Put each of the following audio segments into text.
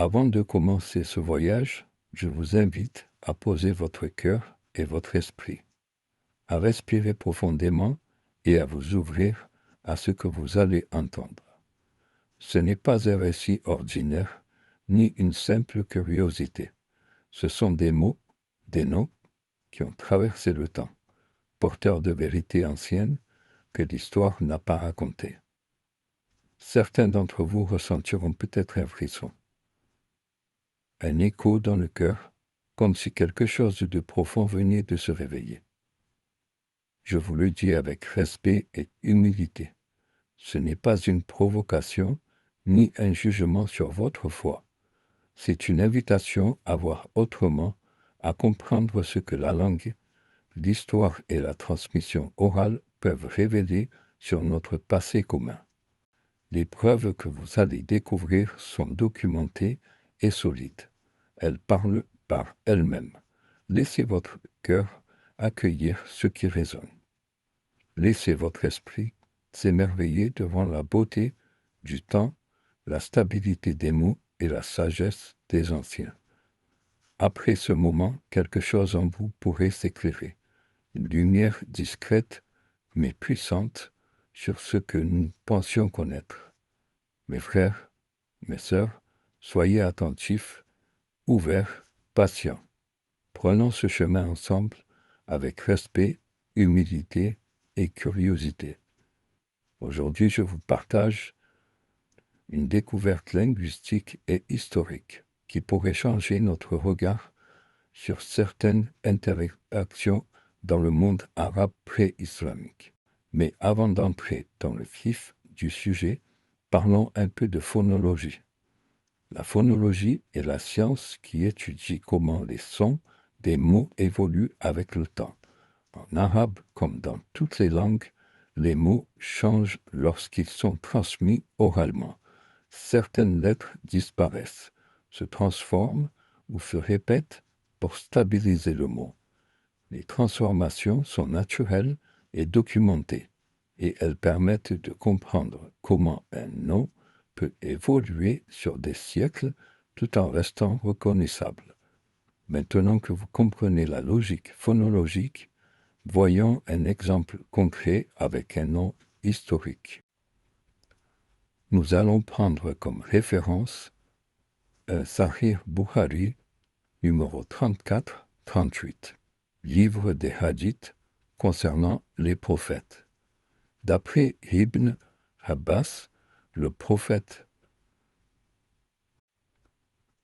Avant de commencer ce voyage, je vous invite à poser votre cœur et votre esprit, à respirer profondément et à vous ouvrir à ce que vous allez entendre. Ce n'est pas un récit ordinaire, ni une simple curiosité. Ce sont des mots, des noms qui ont traversé le temps, porteurs de vérités anciennes que l'histoire n'a pas racontées. Certains d'entre vous ressentiront peut-être un frisson, un écho dans le cœur, comme si quelque chose de profond venait de se réveiller. Je vous le dis avec respect et humilité. Ce n'est pas une provocation ni un jugement sur votre foi. C'est une invitation à voir autrement, à comprendre ce que la langue, l'histoire et la transmission orale peuvent révéler sur notre passé commun. Les preuves que vous allez découvrir sont documentées et solides. Elles parlent par elles-mêmes. Laissez votre cœur accueillir ce qui résonne. Laissez votre esprit s'émerveiller devant la beauté du temps, la stabilité des mots et la sagesse des anciens. Après ce moment, quelque chose en vous pourrait s'éclairer, une lumière discrète mais puissante sur ce que nous pensions connaître. Mes frères, mes sœurs, soyez attentifs, ouverts, patients. Prenons ce chemin ensemble avec respect, humilité et curiosité. Aujourd'hui, je vous partage une découverte linguistique et historique qui pourrait changer notre regard sur certaines interactions dans le monde arabe pré-islamique. Mais avant d'entrer dans le vif du sujet, parlons un peu de phonologie. La phonologie est la science qui étudie comment les sons des mots évoluent avec le temps. En arabe, comme dans toutes les langues, les mots changent lorsqu'ils sont transmis oralement. Certaines lettres disparaissent, se transforment ou se répètent pour stabiliser le mot. Les transformations sont naturelles et documentées, et elles permettent de comprendre comment un nom peut évoluer sur des siècles tout en restant reconnaissable. Maintenant que vous comprenez la logique phonologique, voyons un exemple concret avec un nom historique. Nous allons prendre comme référence un Sahih Bukhari numéro 34-38, livre des hadiths concernant les prophètes. D'après Ibn Abbas, le prophète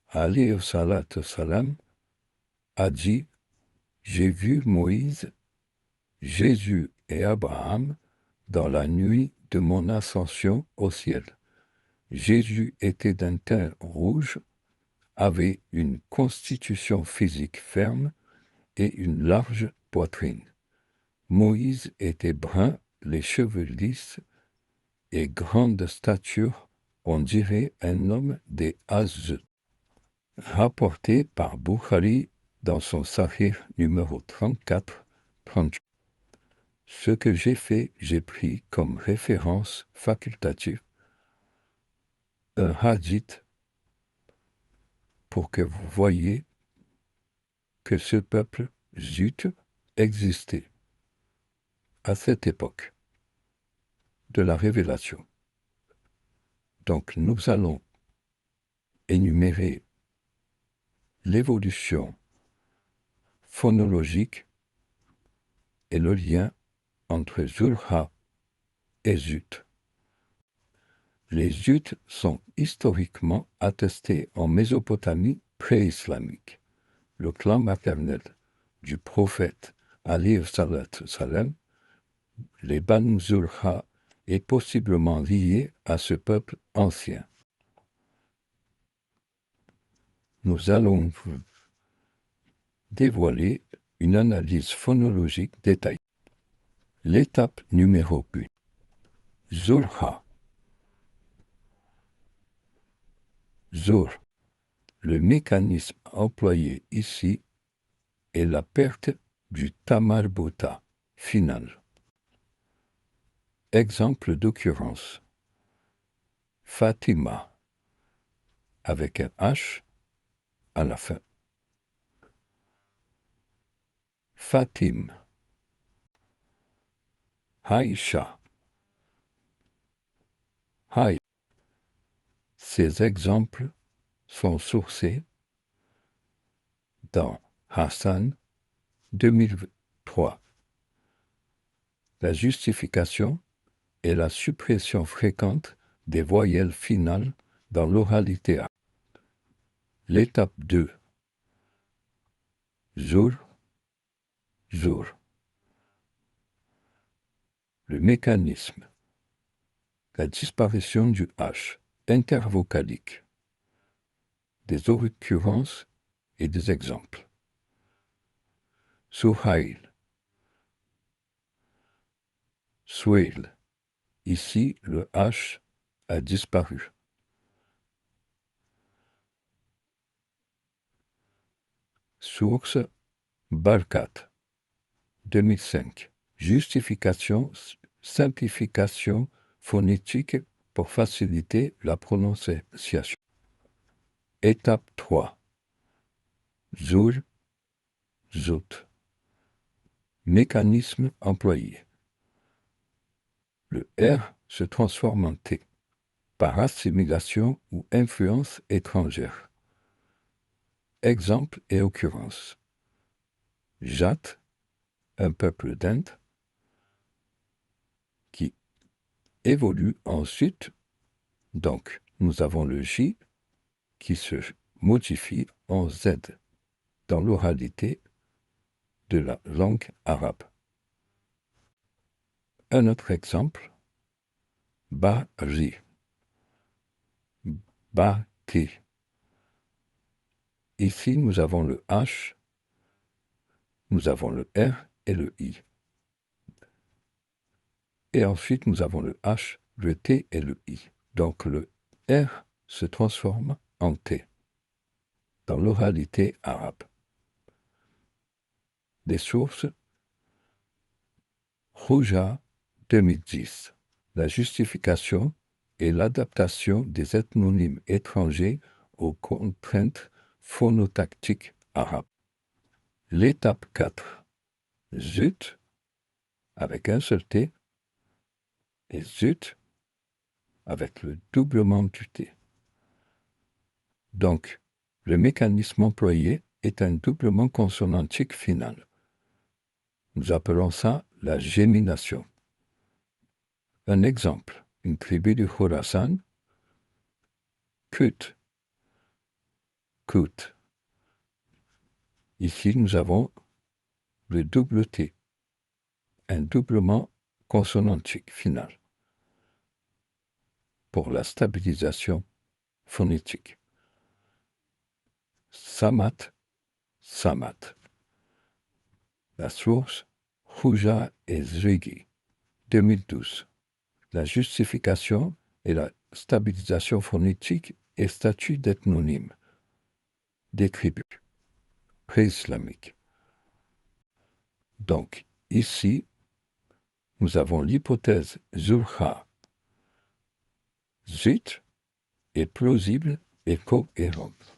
alayhi salatu salam a dit « J'ai vu Moïse, Jésus et Abraham dans la nuit de mon ascension au ciel. Jésus était d'un teint rouge, avait une constitution physique ferme et une large poitrine. Moïse était brun, les cheveux lisses et grand de stature, on dirait un homme des Azz. » Rapporté par Bukhari dans son Sahih numéro 34-38. Ce que j'ai fait, j'ai pris comme référence facultative un hadith pour que vous voyiez que ce peuple Zut existait à cette époque de la révélation. Donc nous allons énumérer l'évolution phonologique et le lien entre Zulha et Zut. Les Zut sont historiquement attestés en Mésopotamie pré-islamique. Le clan maternel du prophète alayhi salatu salam, les Banu Zulha, est possiblement lié à ce peuple ancien. Nous allons vous dévoiler une analyse phonologique détaillée. L'étape numéro 1. Zulha. Zur. Le mécanisme employé ici est la perte du tamarbuta final. Exemple d'occurrence. Fatima. avec un H à la fin. Fatim, Aïcha, Haï. Ces exemples sont sourcés dans Hassan 2003. La justification est la suppression fréquente des voyelles finales dans l'oralité arabe. L'étape 2. Zour, zour. Le mécanisme. La disparition du H intervocalique. Des occurrences et des exemples. Souhail. Souhail. Ici, le H a disparu. Source Barkat 2005. Justification, simplification phonétique pour faciliter la prononciation. Étape 3. Zour, zout. Mécanisme employé. Le R se transforme en T par assimilation ou influence étrangère. Exemple et occurrence. Jat, un peuple d'Inde, qui évolue ensuite. Donc, nous avons le J qui se modifie en Z dans l'oralité de la langue arabe. Un autre exemple, Bari, Bati. Ici, nous avons le H, nous avons le R et le I. Et ensuite, nous avons le H, le T et le I. Donc, le R se transforme en T dans l'oralité arabe. Des sources, Rouja 2010. La justification et l'adaptation des ethnonymes étrangers aux contraintes phonotactiques arabes. L'étape 4. Zut, avec un seul T, et zut, avec le doublement du T. Donc, le mécanisme employé est un doublement consonantique final. Nous appelons ça la gémination. Un exemple, une tribu du Khorasan, Kut, Kut. Ici, nous avons le double T, un doublement consonantique final pour la stabilisation phonétique. Samat, Samat. La source, Rouja et Zrigi, 2012. La justification et la stabilisation phonétique et statut d'ethnonyme des tribus pré-islamiques. Donc, ici, nous avons l'hypothèse Zulha. Zut est plausible et cohérente.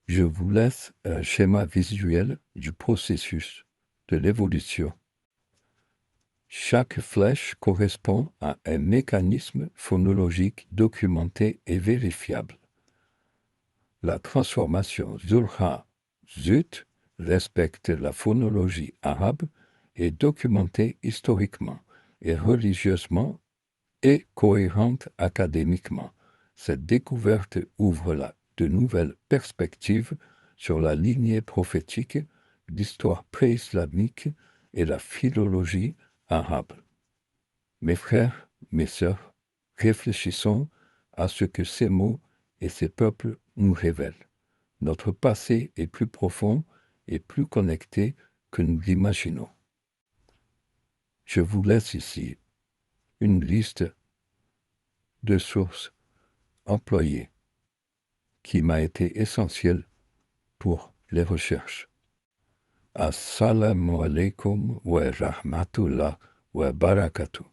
Je vous laisse un schéma visuel du processus de l'évolution. Chaque flèche correspond à un mécanisme phonologique documenté et vérifiable. La transformation Zulha-Zut respecte la phonologie arabe et documentée historiquement et religieusement et cohérente académiquement. Cette découverte ouvre là de nouvelles perspectives sur la lignée prophétique, l'histoire pré-islamique et la philologie arabe. Mes frères, mes sœurs, réfléchissons à ce que ces mots et ces peuples nous révèlent. Notre passé est plus profond et plus connecté que nous l'imaginons. Je vous laisse ici une liste de sources employées qui m'a été essentielle pour les recherches. Assalamu alaikum wa rahmatullah wa barakatuh.